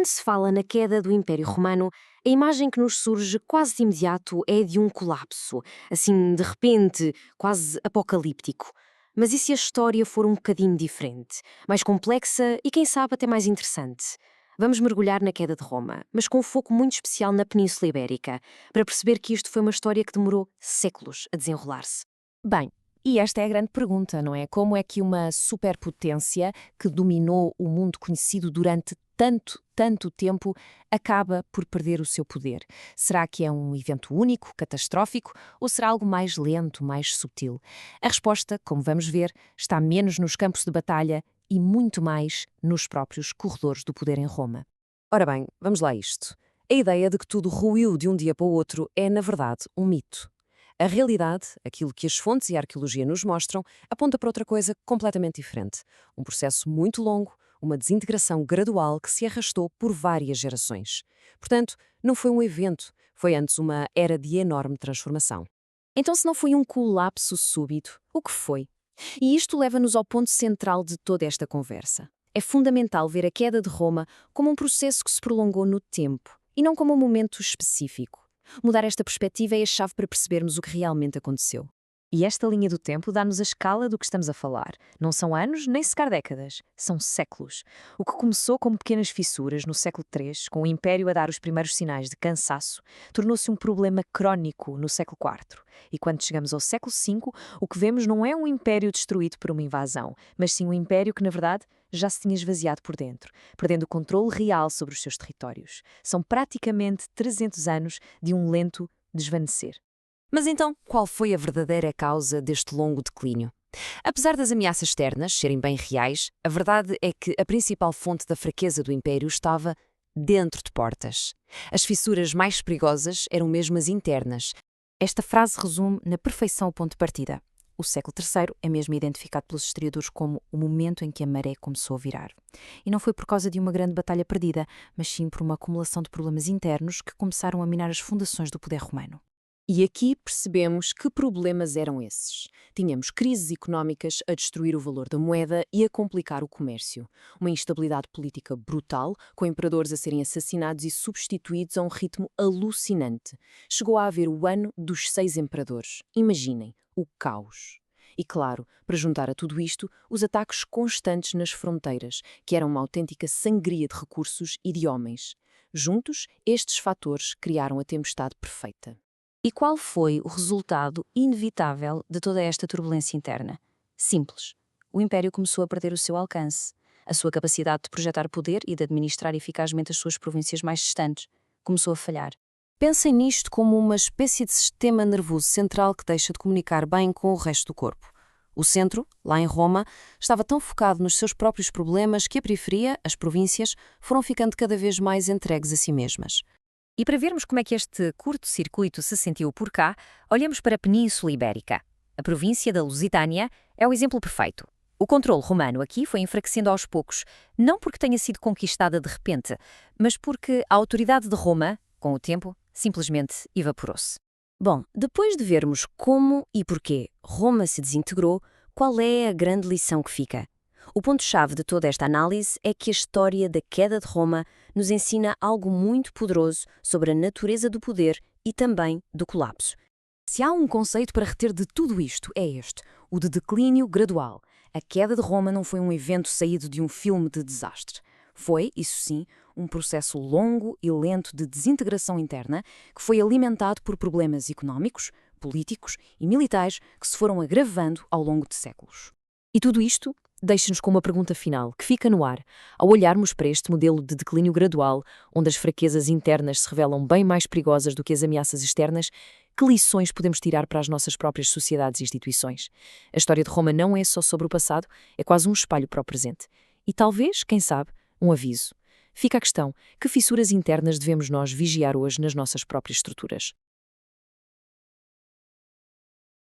Quando se fala na queda do Império Romano, a imagem que nos surge quase de imediato é de um colapso, assim, de repente, quase apocalíptico. Mas e se a história for um bocadinho diferente, mais complexa e, quem sabe, até mais interessante? Vamos mergulhar na queda de Roma, mas com um foco muito especial na Península Ibérica, para perceber que isto foi uma história que demorou séculos a desenrolar-se. Bem, e esta é a grande pergunta, não é? Como é que uma superpotência que dominou o mundo conhecido durante tanto tempo acaba por perder o seu poder? Será que é um evento único, catastrófico, ou será algo mais lento, mais sutil? A resposta, como vamos ver, está menos nos campos de batalha e muito mais nos próprios corredores do poder em Roma. Ora bem, vamos lá a isto. A ideia de que tudo ruiu de um dia para o outro é, na verdade, um mito. A realidade, aquilo que as fontes e a arqueologia nos mostram, aponta para outra coisa completamente diferente. Um processo muito longo, uma desintegração gradual que se arrastou por várias gerações. Portanto, não foi um evento, foi antes uma era de enorme transformação. Então, se não foi um colapso súbito, o que foi? E isto leva-nos ao ponto central de toda esta conversa. É fundamental ver a queda de Roma como um processo que se prolongou no tempo, e não como um momento específico. Mudar esta perspectiva é a chave para percebermos o que realmente aconteceu. E esta linha do tempo dá-nos a escala do que estamos a falar. Não são anos, nem sequer décadas. São séculos. O que começou como pequenas fissuras no século III, com o Império a dar os primeiros sinais de cansaço, tornou-se um problema crónico no século IV. E quando chegamos ao século V, o que vemos não é um império destruído por uma invasão, mas sim um império que, na verdade, já se tinha esvaziado por dentro, perdendo o controle real sobre os seus territórios. São praticamente 300 anos de um lento desvanecer. Mas então, qual foi a verdadeira causa deste longo declínio? Apesar das ameaças externas serem bem reais, a verdade é que a principal fonte da fraqueza do Império estava dentro de portas. As fissuras mais perigosas eram mesmo as internas. Esta frase resume na perfeição o ponto de partida. O século III é mesmo identificado pelos historiadores como o momento em que a maré começou a virar. E não foi por causa de uma grande batalha perdida, mas sim por uma acumulação de problemas internos que começaram a minar as fundações do poder romano. E aqui percebemos que problemas eram esses. Tínhamos crises económicas a destruir o valor da moeda e a complicar o comércio. Uma instabilidade política brutal, com imperadores a serem assassinados e substituídos a um ritmo alucinante. Chegou a haver o ano dos 6 imperadores. Imaginem, o caos. E claro, para juntar a tudo isto, os ataques constantes nas fronteiras, que eram uma autêntica sangria de recursos e de homens. Juntos, estes fatores criaram a tempestade perfeita. E qual foi o resultado inevitável de toda esta turbulência interna? Simples. O Império começou a perder o seu alcance, a sua capacidade de projetar poder e de administrar eficazmente as suas províncias mais distantes. Começou a falhar. Pensem nisto como uma espécie de sistema nervoso central que deixa de comunicar bem com o resto do corpo. O centro, lá em Roma, estava tão focado nos seus próprios problemas que a periferia, as províncias, foram ficando cada vez mais entregues a si mesmas. E para vermos como é que este curto-circuito se sentiu por cá, olhamos para a Península Ibérica. A província da Lusitânia é o exemplo perfeito. O controle romano aqui foi enfraquecendo aos poucos, não porque tenha sido conquistada de repente, mas porque a autoridade de Roma, com o tempo, simplesmente evaporou-se. Bom, depois de vermos como e porquê Roma se desintegrou, qual é a grande lição que fica? O ponto-chave de toda esta análise é que a história da queda de Roma nos ensina algo muito poderoso sobre a natureza do poder e também do colapso. Se há um conceito para reter de tudo isto, é este, o de declínio gradual. A queda de Roma não foi um evento saído de um filme de desastre. Foi, isso sim, um processo longo e lento de desintegração interna que foi alimentado por problemas económicos, políticos e militares que se foram agravando ao longo de séculos. E tudo isto deixa-nos com uma pergunta final, que fica no ar. Ao olharmos para este modelo de declínio gradual, onde as fraquezas internas se revelam bem mais perigosas do que as ameaças externas, que lições podemos tirar para as nossas próprias sociedades e instituições? A história de Roma não é só sobre o passado, é quase um espelho para o presente. E talvez, quem sabe, um aviso. Fica a questão, que fissuras internas devemos nós vigiar hoje nas nossas próprias estruturas?